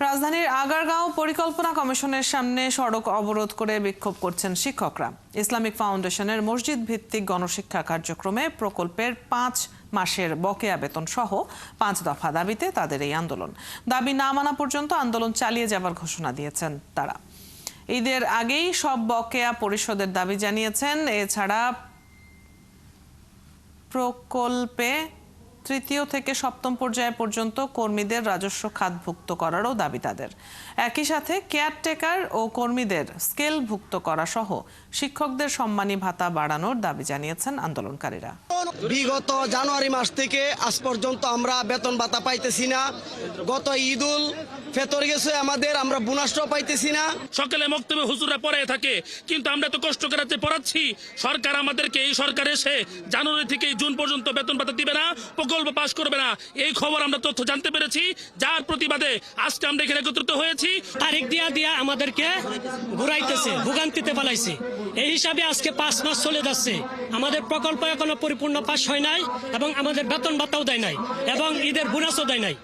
রাজধানীর আগারগাঁও পরিকল্পনা কমিশনের সামনে সড়ক অবরোধ করে বিক্ষোভ করছেন শিক্ষকরা। ইসলামিক ফাউন্ডেশনের মসজিদ ভিত্তিক গণশিক্ষা কার্যক্রমে প্রকল্পের 5 মাসের বকেয়া বেতন সহ 5 দফা দাবিতে তাদের এই আন্দোলন। দাবি না মানা পর্যন্ত আন্দোলন চালিয়ে যাবার ঘোষণা দিয়েছেন তারা। ঈদের আগেই সব বকেয়া পরিশোধের দাবি জানিয়েছেন। এছাড়া প্রকল্পে তৃতীয় থেকে সপ্তম পর্যায় পর্যন্ত কর্মীদের রাজস্ব খাতভুক্ত করারও দাবি তাদের। একই সাথে কেয়ারটেকার ও কর্মীদের স্কেলভুক্ত করা সহ শিক্ষকদের সম্মানী ভাতা বাড়ানোর দাবি জানিয়েছেন আন্দোলনকারীরা। বিগত জানুয়ারি মাস থেকে আজ পর্যন্ত আমরা বেতন ভাতা পাইতেছি না। গত ঈদুল ফেতর গেছে আমাদের, আমরা বোনাসটাও পাইতেছি না। সকালে মক্তবে হুজুররা পড়ায় থাকে, কিন্তু আমরা তো কষ্ট করে পড়াচ্ছি। সরকার আমাদেরকে, এই সরকার এসে জানুয়ারি থেকে জুন পর্যন্ত বেতন ভাতা দিবে না, প্রকল্প পাশ করবে না, এই খবর আমরা তথ্য জানতে পেরেছি। যার প্রতিবাদে আজকে আমরা এখানে একত্রিত হয়েছি। তারিখ দিয়া আমাদেরকে ঘুরাইতেছে, ভোগান্তিতে ফেলাইছে। এই হিসাবে আজকে 5 মাস চলে যাচ্ছে, আমাদের প্রকল্প এখনো পরিপূর্ণ পাশ হয় নাই এবং আমাদের বেতন ভাতাও দেয় নাই এবং ঈদের বোনাসও দেয় নাই।